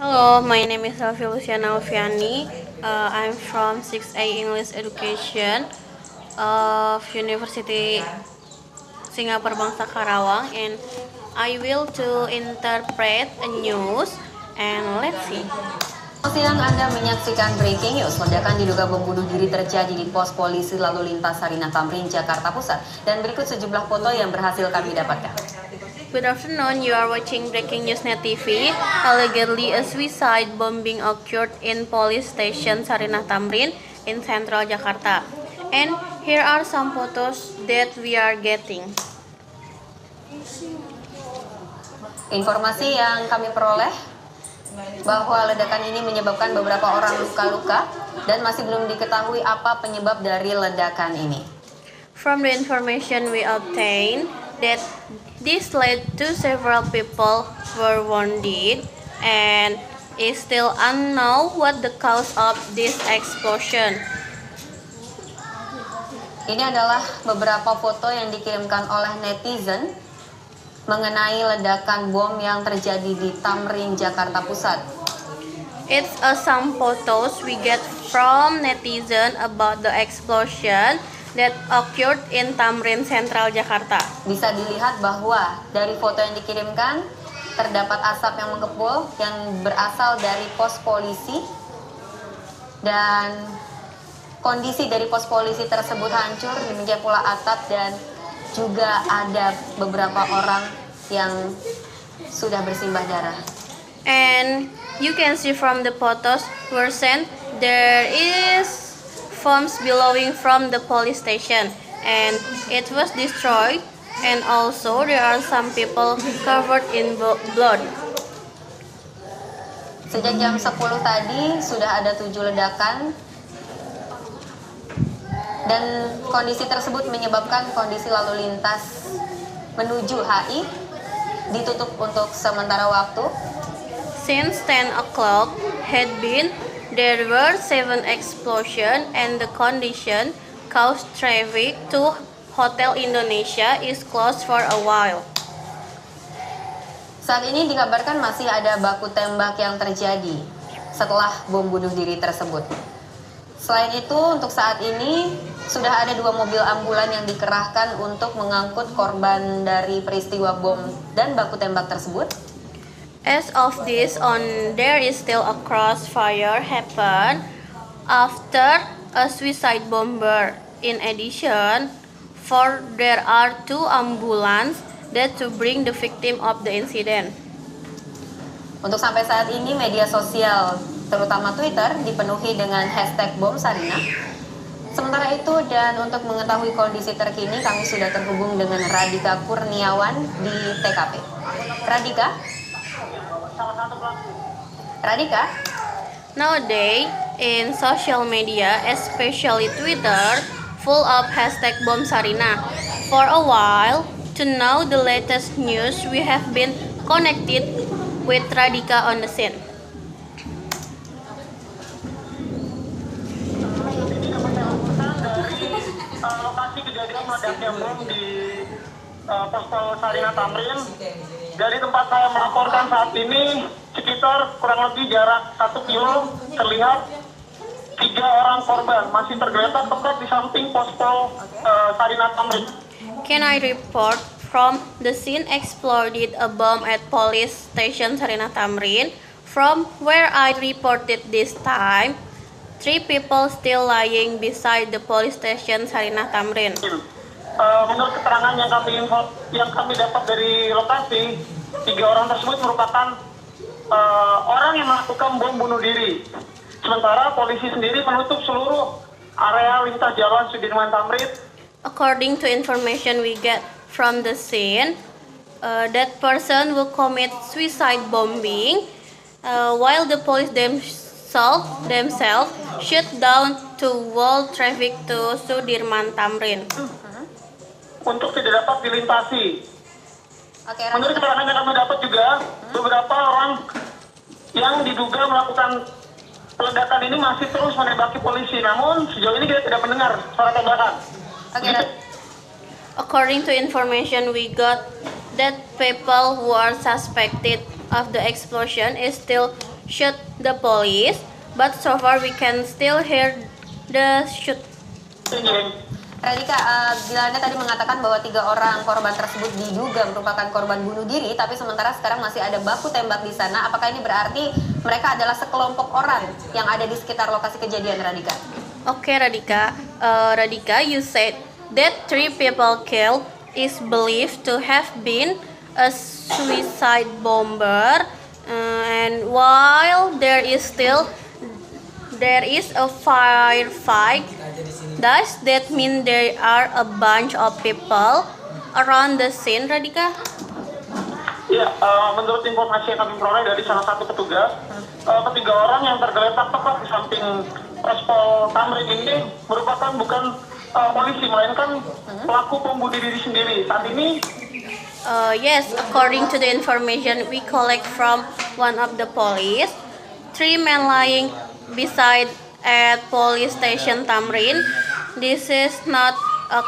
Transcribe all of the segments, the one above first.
Hello, my name is Alfie Luciana Alfiani. I'm from 6A English Education of University Singapura Bangsa Karawang, and I will to interpret a news, and let's see. Siang Anda menyaksikan Breaking News. Ledakan diduga bom bunuh diri terjadi di pos polisi lalu lintas Sarinah Tamrin, Jakarta Pusat. Dan berikut sejumlah foto yang berhasil kami dapatkan. Good afternoon, you are watching Breaking News Net TV. Allegedly, a suicide bombing occurred in police station Sarinah Tamrin in central Jakarta. And here are some photos that we are getting. Informasi yang kami peroleh bahwa ledakan ini menyebabkan beberapa orang luka-luka dan masih belum diketahui apa penyebab dari ledakan ini. From the information we obtained, that this led to several people were wounded, and it's still unknown what the cause of this explosion. Ini adalah beberapa foto yang dikirimkan oleh netizen mengenai ledakan bom yang terjadi di Tamrin, Jakarta Pusat. It's some photos we get from netizen about the explosion that occurred in Tamrin, Central Jakarta. Bisa dilihat bahwa dari foto yang dikirimkan terdapat asap yang mengepul yang berasal dari pos polisi, dan kondisi dari pos polisi tersebut hancur, demikian pula atap, dan juga ada beberapa orang yang sudah bersimbah darah. And you can see from the photos were sent, there is fumes billowing from the police station, and it was destroyed, and also there are some people covered in blood. Sejak jam 10 tadi sudah ada 7 ledakan, dan kondisi tersebut menyebabkan kondisi lalu lintas menuju HI ditutup untuk sementara waktu. Since 10 o'clock had been, there were 7 explosions, and the condition caused traffic to Hotel Indonesia is closed for a while. Saat ini dikabarkan masih ada baku tembak yang terjadi setelah bom bunuh diri tersebut. Selain itu, untuk saat ini sudah ada 2 mobil ambulan yang dikerahkan untuk mengangkut korban dari peristiwa bom dan baku tembak tersebut. As of this, there is still a crossfire happen after a suicide bomber. In addition, there are 2 ambulance that to bring the victim of the incident. Untuk sampai saat ini, media sosial terutama Twitter dipenuhi dengan hashtag bom Sarinah. Sementara itu, dan untuk mengetahui kondisi terkini, kami sudah terhubung dengan Radika Kurniawan di TKP. Radika? Nowadays, in social media, especially Twitter, full of hashtag bom Sarinah. For a while, to know the latest news, we have been connected with Radika on the scene. Lokasi kejadian meledaknya bom di Pospol Sarinah Tamrin. Dari tempat saya melaporkan saat ini, sekitar kurang lebih jarak 1 kilo, terlihat 3 orang korban masih tergeletak tepat di samping Pospol Sarinah Tamrin. Can I report from the scene exploded a bomb at police station Sarinah Tamrin? From where I reported this time, 3 people still lying beside the police station Sarinah Tamrin. Menurut keterangan yang kami dapat dari lokasi, 3 orang tersebut merupakan orang yang melakukan bom bunuh diri. Sementara polisi sendiri menutup seluruh area lintas jalan Sudirman Tamrin. According to information we get from the scene, that person will commit suicide bombing, while the police themselves shut down to wall traffic to Sudirman Tamrin. Untuk tidak dapat dilintasi. Oke, Menurut keterangan yang kami dapat juga, beberapa orang yang diduga melakukan ledakan ini masih terus menembaki polisi. Namun sejauh ini kita tidak mendengar suara tembakan. According to information we got, that people who are suspected of the explosion is still shoot the police, but so far we can still hear the shoot. Radika, bila Anda tadi mengatakan bahwa 3 orang korban tersebut diduga merupakan korban bunuh diri, tapi sementara sekarang masih ada baku tembak di sana. Apakah ini berarti mereka adalah sekelompok orang yang ada di sekitar lokasi kejadian, Radika? Okay, Radika. Radika, you said that 3 people killed is believed to have been a suicide bomber, and while there is a firefight. Does that mean there are a bunch of people around the scene, Radika? Ya, menurut informasi yang kami peroleh dari salah satu petugas, ketiga orang yang tergeletak tepat di samping Pospol Tamrin ini merupakan bukan polisi, melainkan pelaku pembunuh diri sendiri. Saat ini, Yes, according to the information we collect from one of the police, 3 men lying beside at police station Tamrin. This is not a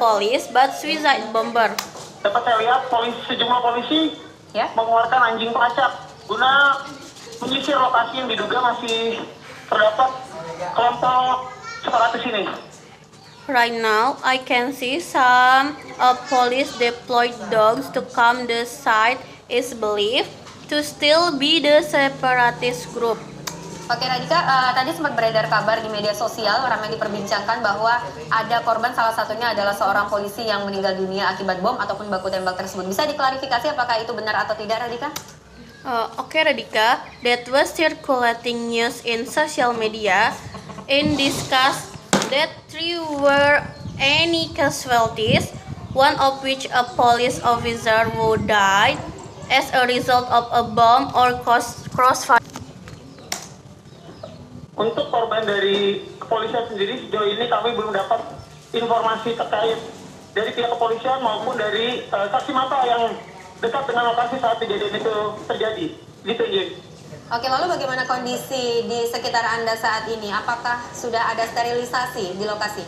police but suicide bomber. dapat saya lihat sejumlah polisi mengeluarkan anjing pelacak guna menyisir lokasi yang diduga masih terdapat kelompok separatis ini. Right now, I can see some police deployed dogs to calm the site is believed to still be the separatist group. Oke Radika, tadi sempat beredar kabar di media sosial ramai diperbincangkan bahwa ada korban, salah satunya adalah seorang polisi yang meninggal dunia akibat bom ataupun baku tembak tersebut. Bisa diklarifikasi apakah itu benar atau tidak, Radika? Okay, Radika, that was circulating news in social media and discussed that 3 were any casualties, one of which a police officer who died as a result of a bomb or crossfire. Untuk korban dari kepolisian sendiri, sejauh ini kami belum dapat informasi terkait dari pihak kepolisian maupun dari saksi mata yang dekat dengan lokasi saat kejadian itu terjadi. Gitu, Jin. Oke, lalu bagaimana kondisi di sekitar Anda saat ini? Apakah sudah ada sterilisasi di lokasi?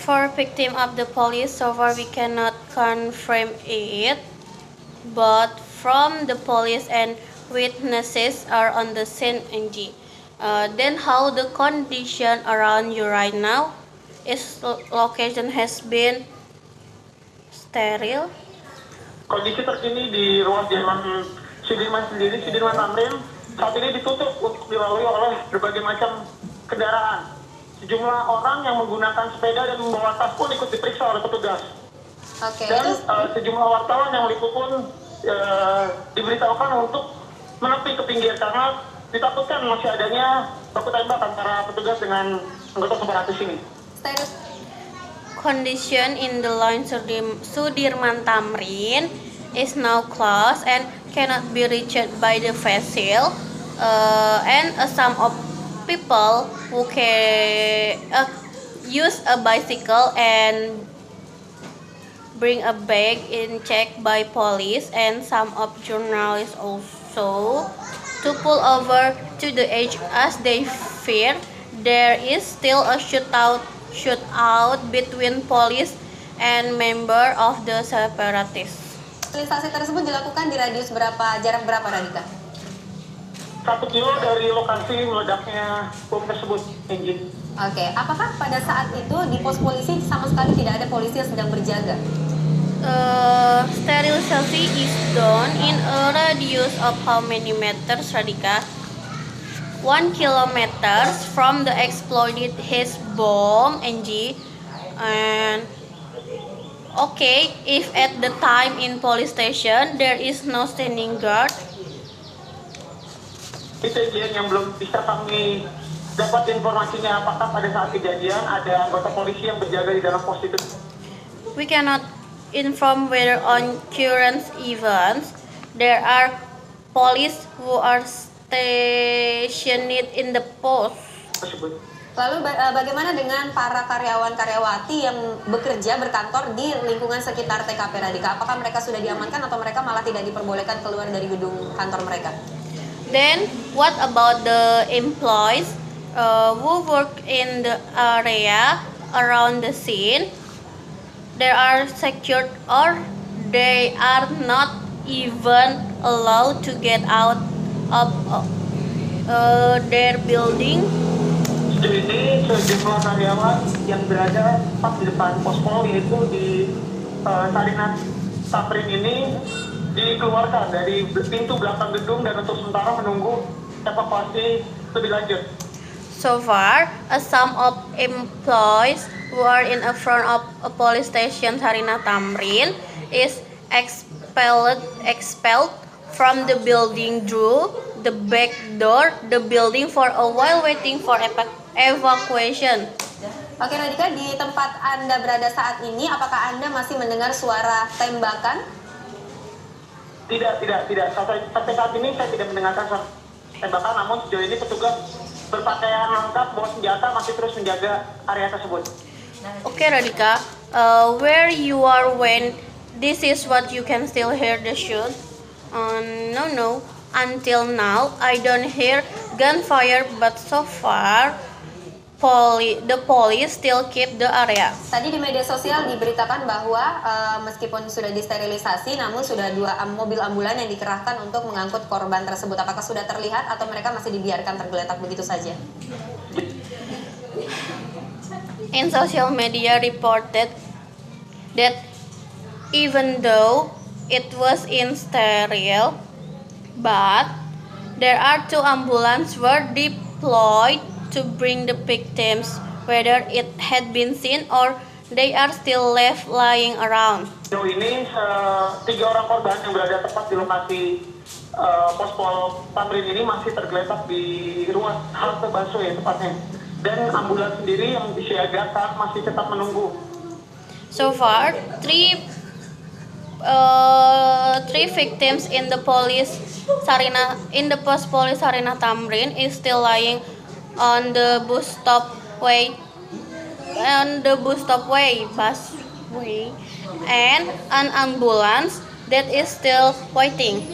For victim of the police, so far we cannot confirm it, but from the police and witnesses are on the scene, NG. Then how the condition around you right now? Is location has been sterile? Kondisi terkini di ruas jalan Sudirman sendiri, Sudirman Tamrin, saat ini ditutup untuk dilalui oleh berbagai macam kendaraan. Sejumlah orang yang menggunakan sepeda dan membawa tas pun ikut diperiksa oleh petugas. Oke. Dan sejumlah wartawan yang meliput pun diberitahukan untuk menepi ke pinggir karena ditakutkan masih adanya baku tembak antara petugas dengan anggota separatis ini. Condition in the line Sudirman Tamrin is now closed and cannot be reached by the vessel, and some of people who can use a bicycle and bring a bag in check by police, and some of journalists also to pull over to the edge as they fear there is still a shootout between police and member of the separatists. Sterilisasi tersebut dilakukan di radius jarak berapa, Radika? 1 kilo dari lokasi meledaknya bom tersebut, Engine. Oke, apakah pada saat itu di pos polisi sama sekali tidak ada polisi yang sedang berjaga? Sterilisasi is done in a radius of how many meters, Radika? 1 kilometer from the exploded his bomb, NG. And okay, if at the time in police station there is no standing guard. Itu yang belum bisa kami dapat informasinya, apakah pada saat kejadian ada anggota polisi yang berjaga di dalam pos itu. We cannot inform whether on current events there are police who are stationed in the post. Lalu bagaimana dengan para karyawan-karyawati yang bekerja berkantor di lingkungan sekitar TKP, Radika? Apakah mereka sudah diamankan atau mereka malah tidak diperbolehkan keluar dari gedung kantor mereka? Then what about the employees who work in the area around the scene? They are secured or they are not even allowed to get out of their building. Sejauh ini sejumlah karyawan yang berada pas di depan pospol yaitu di Sarinah Tamrin ini dikeluarkan dari pintu belakang gedung dan untuk sementara menunggu evakuasi lebih lanjut. So far, some of employees who are in front of a police station Sarinah Tamrin is expelled from the building through the back door the building for a while waiting for evacuation. Oke Radika, di tempat Anda berada saat ini, apakah Anda masih mendengar suara tembakan? Tidak. Sampai saat ini saya tidak mendengarkan suara tembakan, namun sejauh ini petugas berpakaian lengkap bawa senjata masih terus menjaga area tersebut. Okay, Radika, where you are when this is what you can still hear the shoot? No. Until now, I don't hear gunfire, but so far, the police still keep the area. Tadi di media sosial diberitakan bahwa meskipun sudah disterilisasi, namun sudah 2 mobil ambulan yang dikerahkan untuk mengangkut korban tersebut. Apakah sudah terlihat atau mereka masih dibiarkan tergeletak begitu saja? In social media reported that even though it was in stereo, but there are 2 ambulances were deployed to bring the victims, whether it had been seen or they are still left lying around. Sejauh ini 3 orang korban yang berada tepat di lokasi pospol Tamrin ini masih tergeletak di ruas halte busway tepatnya. Dan ambulans sendiri yang disiagakan masih tetap menunggu. So far, 3 victims in the post police Sarinah Tamrin is still lying on the busway, and an ambulance that is still waiting.